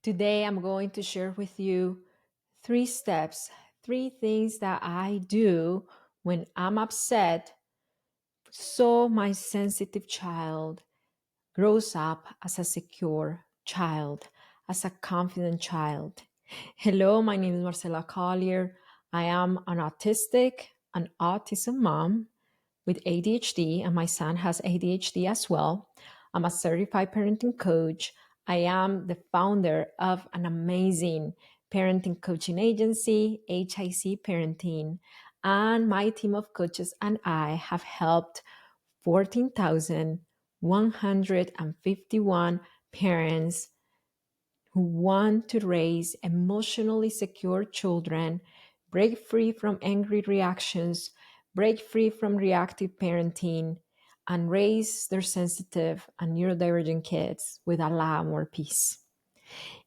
Today, I'm going to share with you 3 steps, 3 things that I do when I'm upset so my sensitive child grows up as a secure child, as a confident child. Hello, my name is Marcela Collier. I am an autism mom with ADHD, and my son has ADHD as well. I'm a certified parenting coach. I am the founder of an amazing parenting coaching agency, HIC Parenting, and my team of coaches and I have helped 14,151 parents who want to raise emotionally secure children, break free from angry reactions, break free from reactive parenting, and raise their sensitive and neurodivergent kids with a lot more peace.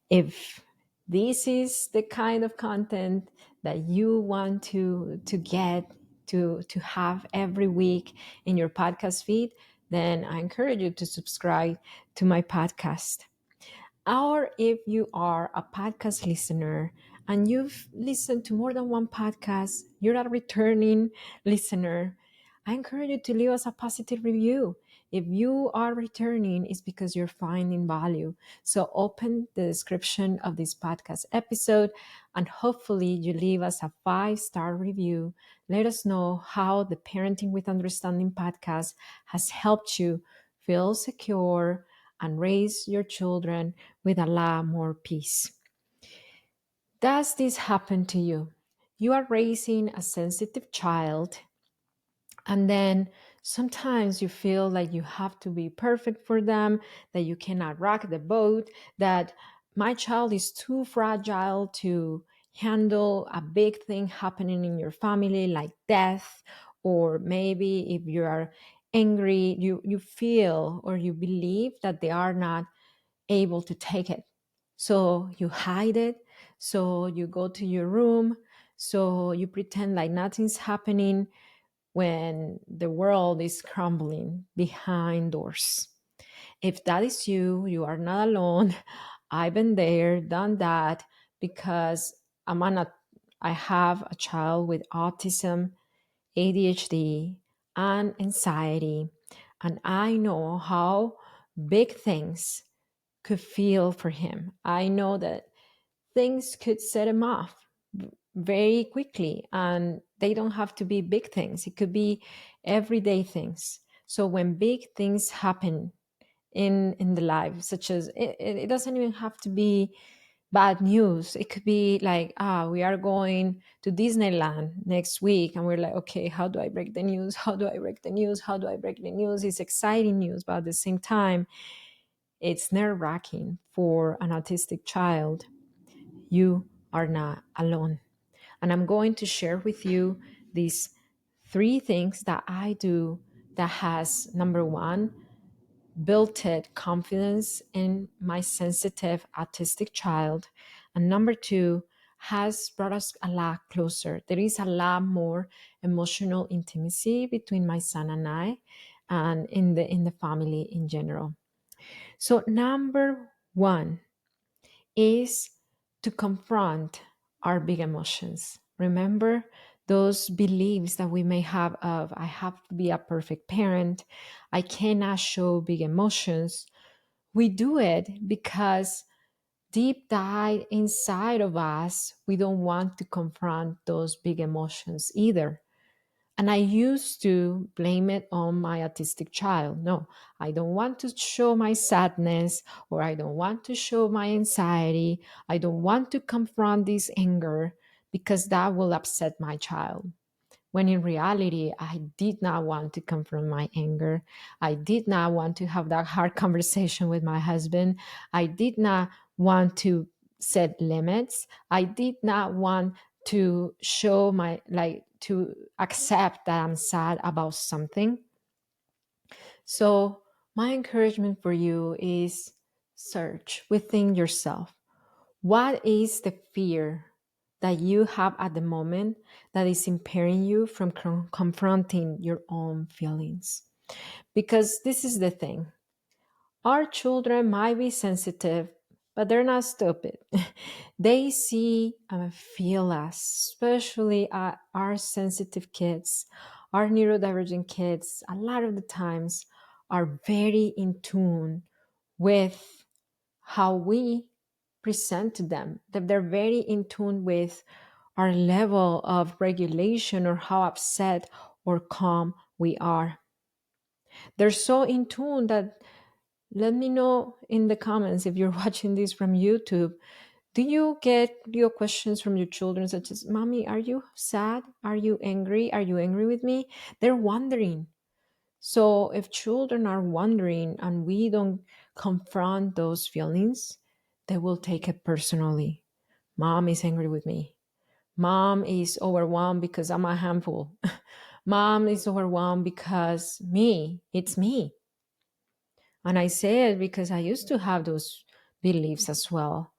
If this is the kind of content that you want to get to have every week in your podcast feed, then I encourage you to subscribe to my podcast. Or if you are a podcast listener and you've listened to more than one podcast, you're a returning listener, I encourage you to leave us a positive review. If you are returning, it's because you're finding value. So open the description of this podcast episode and hopefully you leave us a 5-star review. Let us know how the Parenting with Understanding podcast has helped you feel secure and raise your children with a lot more peace. Does this happen to you? You are raising a sensitive child, and then sometimes you feel like you have to be perfect for them, that you cannot rock the boat, that my child is too fragile to handle a big thing happening in your family like death, or maybe if you are angry, you feel or you believe that they are not able to take it. So you hide it. So you go to your room. So you pretend like nothing's happening when the world is crumbling behind doors. If that is you, you are not alone. I've been there, done that, because I have a child with autism, ADHD, and anxiety. And I know how big things could feel for him. I know that things could set him off very quickly, and they don't have to be big things. It could be everyday things. So when big things happen in the life, such as it doesn't even have to be bad news. It could be like, we are going to Disneyland next week, and we're like, okay, how do I break the news? How do I break the news? How do I break the news? It's exciting news, but at the same time, it's nerve-wracking for an autistic child. You are not alone. And I'm going to share with you these 3 things that I do that has, number one, built it confidence in my sensitive autistic child. And number two, has brought us a lot closer. There is a lot more emotional intimacy between my son and I, and in the family in general. So number one is to confront our big emotions. Remember those beliefs that we may have of, I have to be a perfect parent, I cannot show big emotions. We do it because deep dive inside of us, we don't want to confront those big emotions either. And I used to blame it on my autistic child. No, I don't want to show my sadness, or I don't want to show my anxiety. I don't want to confront this anger because that will upset my child. When in reality, I did not want to confront my anger. I did not want to have that hard conversation with my husband. I did not want to set limits. I did not want to show to accept that I'm sad about something. So, my encouragement for you is search within yourself. What is the fear that you have at the moment that is impairing you from confronting your own feelings. Because this is the thing, our children might be sensitive, but they're not stupid. They see and feel us, especially our sensitive kids, our neurodivergent kids, a lot of the times are very in tune with how we present to them, that they're very in tune with our level of regulation or how upset or calm we are. They're so in tune that, let me know in the comments if you're watching this from YouTube. Do you get your questions from your children such as, Mommy, are you sad? Are you angry? Are you angry with me? They're wondering. So if children are wondering and we don't confront those feelings, they will take it personally. Mom is angry with me. Mom is overwhelmed because I'm a handful. Mom is overwhelmed because it's me. And I say it because I used to have those beliefs as well.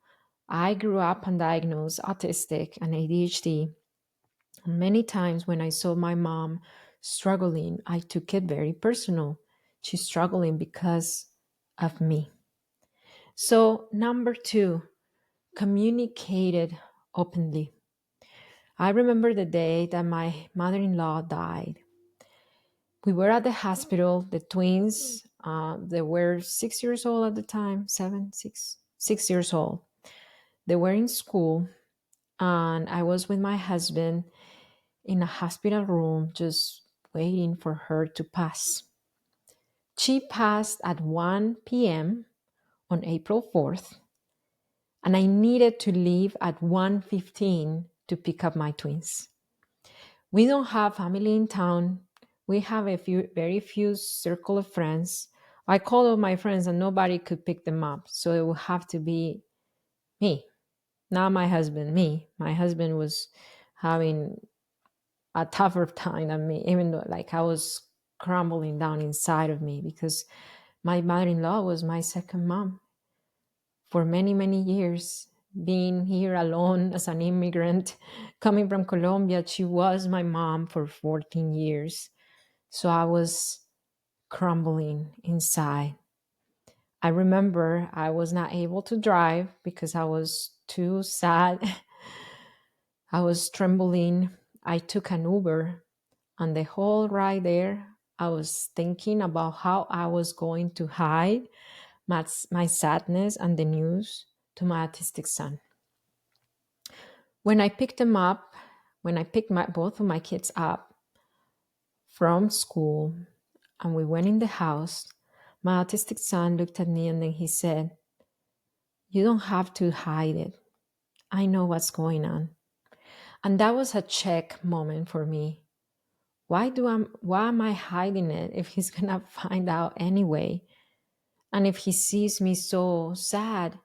I grew up undiagnosed autistic and ADHD. Many times when I saw my mom struggling, I took it very personal. She's struggling because of me. So, number two, communicated openly. I remember the day that my mother in law died. We were at the hospital, the twins, they were 6 years old at the time, 6 years old. They were in school, and I was with my husband in a hospital room just waiting for her to pass. She passed at 1 p.m. on April 4th, and I needed to leave at 1:15 to pick up my twins. We don't have family in town. We have very few circle of friends. I called all my friends and nobody could pick them up. So it would have to be me, not my husband, me. My husband was having a tougher time than me, even though like I was crumbling down inside of me because my mother-in-law was my second mom for many, many years. Being here alone as an immigrant, coming from Colombia, she was my mom for 14 years. So I was crumbling inside. I remember I was not able to drive because I was too sad. I was trembling. I took an Uber, and the whole ride there, I was thinking about how I was going to hide my sadness and the news to my autistic son. When I picked them up, when I picked both of my kids up from school and we went in the house, my autistic son looked at me and then he said, "You don't have to hide it. I know what's going on." And that was a check moment for me. Why am I hiding it if he's gonna find out anyway? And if he sees me so sad,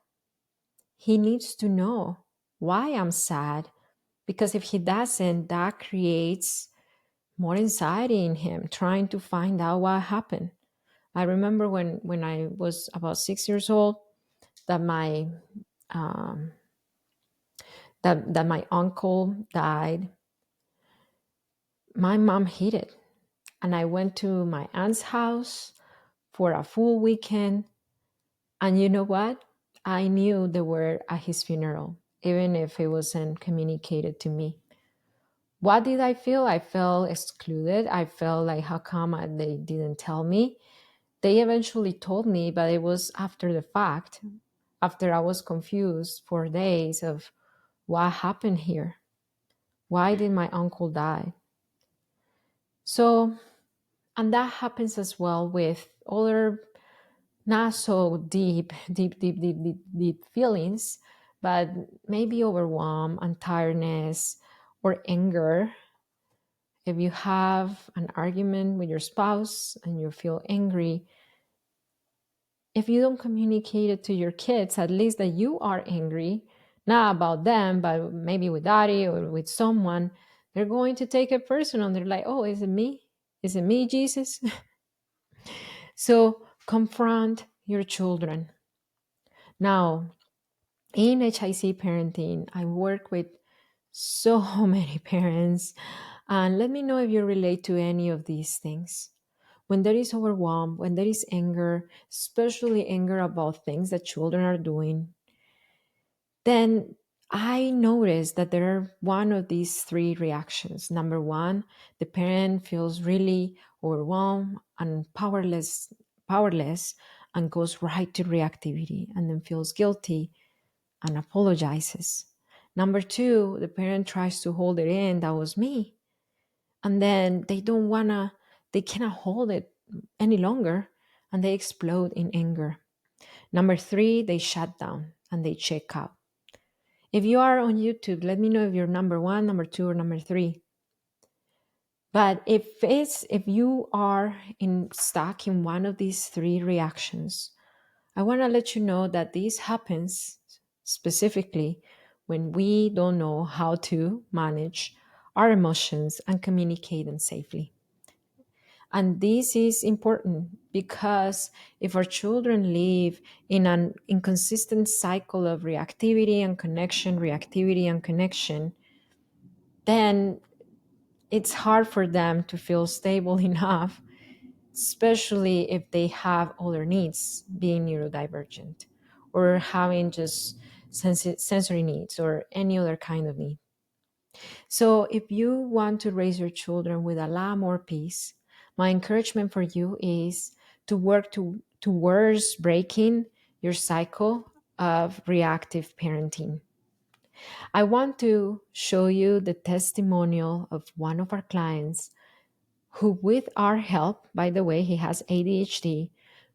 he needs to know why I'm sad. Because if he doesn't, that creates more anxiety in him, trying to find out what happened. I remember when I was about 6 years old that um, that my uncle died. My mom hid it, and I went to my aunt's house for a full weekend. And you know what? I knew they were at his funeral, even if it wasn't communicated to me. What did I feel? I felt excluded. I felt like, how come they didn't tell me? They eventually told me, but it was after the fact, after I was confused for days of what happened here. Why did my uncle die? So, and that happens as well with other not so deep feelings, but maybe overwhelm and tiredness or anger. If you have an argument with your spouse and you feel angry, if you don't communicate it to your kids, at least that you are angry, not about them, but maybe with daddy or with someone, they're going to take it personal. They're like, oh, is it me? Is it me, Jesus? So confront your children. Now, in HIC parenting, I work with So many parents. And let me know if you relate to any of these things. When there is overwhelm, when there is anger, especially anger about things that children are doing, then I noticed that there are one of these three reactions. Number one, the parent feels really overwhelmed and powerless and goes right to reactivity and then feels guilty and apologizes. Number two, the parent tries to hold it in, that was me. And then they cannot hold it any longer and they explode in anger. Number three, they shut down and they check out. If you are on YouTube, let me know if you're number one, number two, or number three. But if you are stuck in one of these three reactions, I want to let you know that this happens specifically when we don't know how to manage our emotions and communicate them safely. And this is important because if our children live in an inconsistent cycle of reactivity and connection, then it's hard for them to feel stable enough, especially if they have other needs, being neurodivergent or having just sensory needs or any other kind of need. So, if you want to raise your children with a lot more peace, my encouragement for you is to work towards breaking your cycle of reactive parenting. I want to show you the testimonial of one of our clients who, with our help, by the way, he has ADHD,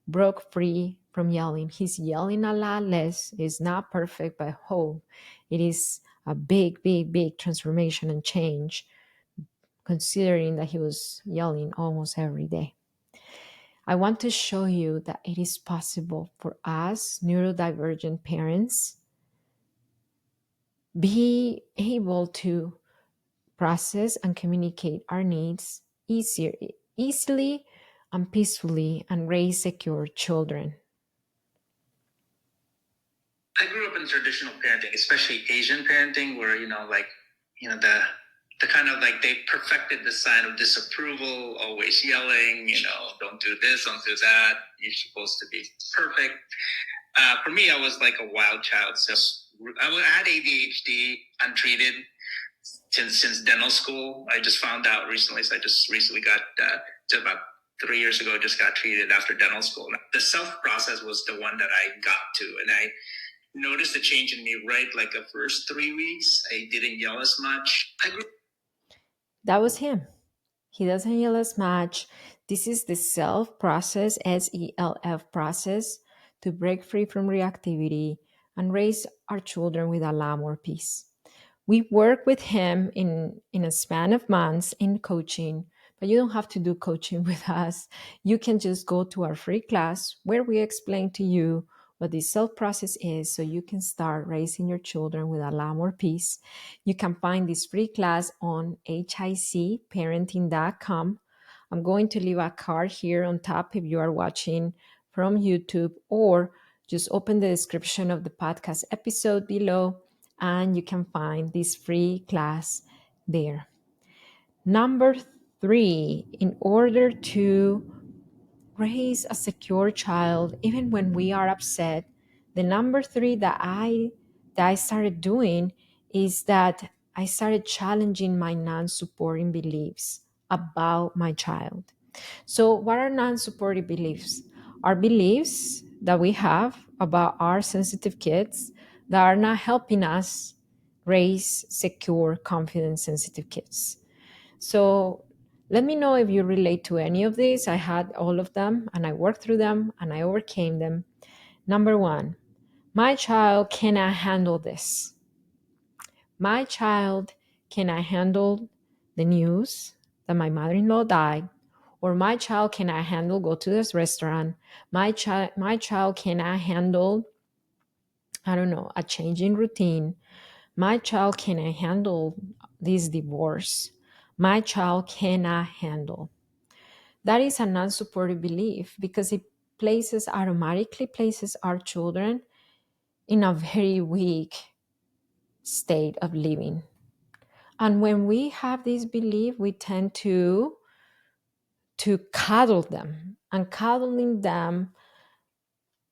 broke free from yelling. He's yelling a lot less. It's not perfect, but it is a big, big, big transformation and change, considering that he was yelling almost every day. I want to show you that it is possible for us neurodivergent parents be able to process and communicate our needs easily and peacefully and raise secure children. I grew up in traditional parenting, especially Asian parenting, where the kind of like they perfected the sign of disapproval, always yelling, don't do this, don't do that. You're supposed to be perfect. For me, I was like a wild child. So I had ADHD untreated since dental school. I just found out recently. So I just recently got to about 3 years ago, just got treated after dental school. The self process was the one that I got to, and I noticed a change in me right like the first 3 weeks. I didn't yell as much. That was him. He doesn't yell as much. This is the self process, SELF process, to break free from reactivity and raise our children with a lot more peace. We work with him in a span of months in coaching, but you don't have to do coaching with us. You can just go to our free class where we explain to you what this self process is so you can start raising your children with a lot more peace. You can find this free class on hicparenting.com. I'm going to leave a card here on top if you are watching from YouTube, or just open the description of the podcast episode below and you can find this free class there. Number three, in order to raise a secure child, even when we are upset, the number three that I started doing is that I started challenging my non-supporting beliefs about my child. So, what are non-supportive beliefs? Are beliefs that we have about our sensitive kids that are not helping us raise secure, confident, sensitive kids. So, let me know if you relate to any of these. I had all of them and I worked through them and I overcame them. Number one, my child cannot handle this. My child cannot handle the news that my mother-in-law died, or my child cannot handle go to this restaurant. My child cannot handle, I don't know, a change in routine. My child cannot handle this divorce. My child cannot handle. That is a non-supportive belief because it automatically places our children in a very weak state of living. And when we have this belief, we tend to cuddle them. And cuddling them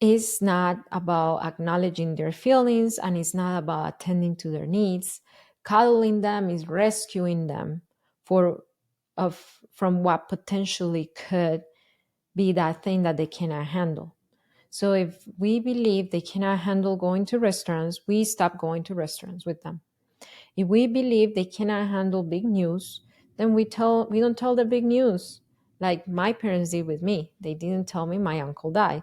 is not about acknowledging their feelings, and it's not about attending to their needs. Cuddling them is rescuing them for from what potentially could be that thing that they cannot handle. So if we believe they cannot handle going to restaurants, we stop going to restaurants with them. If we believe they cannot handle big news, then we don't tell the big news, like my parents did with me. They didn't tell me my uncle died.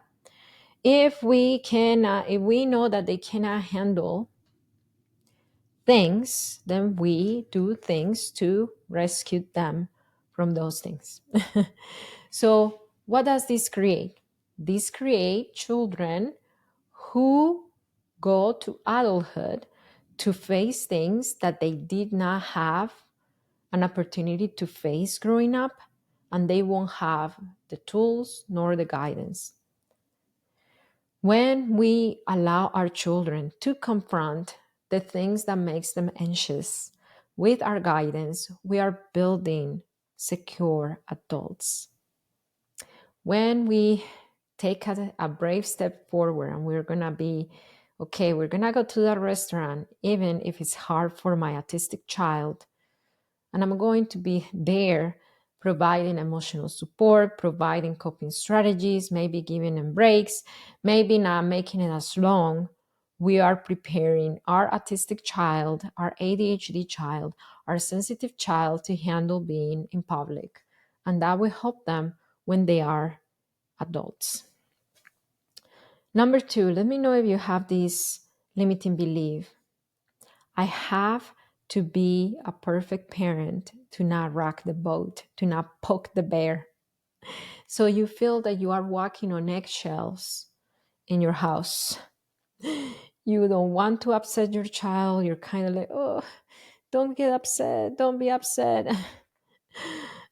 If we know that they cannot handle things, then we do things to rescue them from those things. So what does this create? This create children who go to adulthood to face things that they did not have an opportunity to face growing up, and they won't have the tools nor the guidance. When we allow our children to confront the things that makes them anxious with our guidance, we are building secure adults. When we take a brave step forward and we're going to be okay, we're going to go to that restaurant even if it's hard for my autistic child, and I'm going to be there providing emotional support, providing coping strategies, maybe giving them breaks, maybe not making it as long. We are preparing our autistic child, our ADHD child, our sensitive child to handle being in public. And that will help them when they are adults. Number two, let me know if you have this limiting belief. I have to be a perfect parent to not rock the boat, to not poke the bear. So you feel that you are walking on eggshells in your house. You don't want to upset your child. You're kind of like, oh, don't get upset. Don't be upset.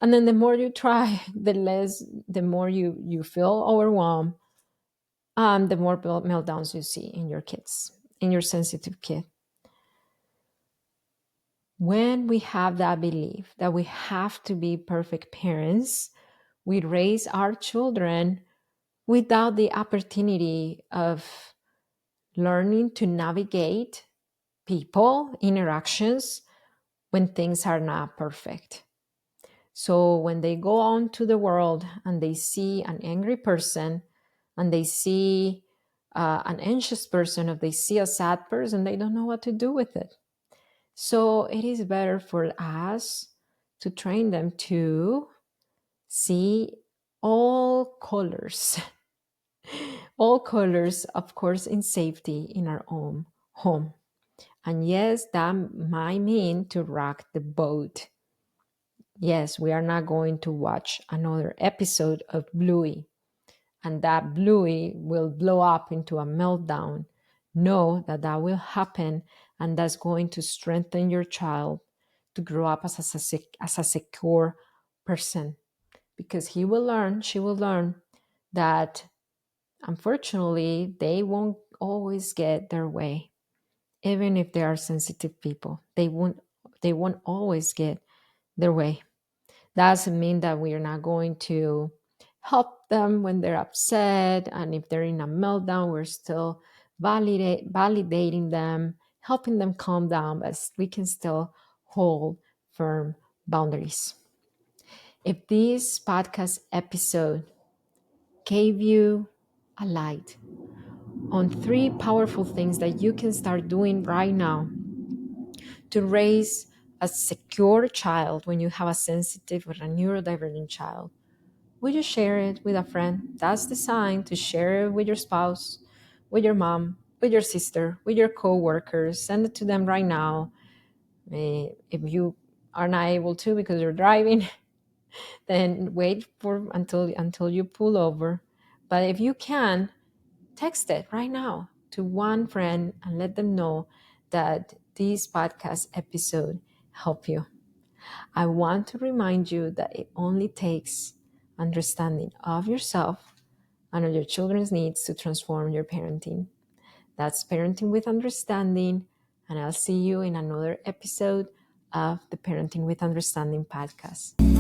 And then the more you try, the more you feel overwhelmed, the more meltdowns you see in your kids, in your sensitive kid. When we have that belief that we have to be perfect parents, we raise our children without the opportunity of learning to navigate people, interactions when things are not perfect. So when they go on to the world and they see an angry person and they see an anxious person, or they see a sad person, they don't know what to do with it. So it is better for us to train them to see all colors, all colors, of course, in safety in our own home. And yes, that might mean to rock the boat. Yes, we are not going to watch another episode of Bluey, and that Bluey will blow up into a meltdown. Know that that will happen, and that's going to strengthen your child to grow up as a secure person, because he will learn, she will learn that unfortunately they won't always get their way. Even if they are sensitive people, they won't always get their way. Doesn't mean that we are not going to help them when they're upset, and if they're in a meltdown, we're still validating them, helping them calm down, but we can still hold firm boundaries. If this podcast episode gave you a light on 3 powerful things that you can start doing right now to raise a secure child when you have a sensitive or a neurodivergent child, would you share it with a friend? That's the sign to share it with your spouse, with your mom, with your sister, with your coworkers. Send it to them right now. If you are not able to because you're driving, then wait for until you pull over. But if you can, text it right now to one friend and let them know that this podcast episode helped you. I want to remind you that it only takes understanding of yourself and of your children's needs to transform your parenting. That's Parenting with Understanding, and I'll see you in another episode of the Parenting with Understanding podcast.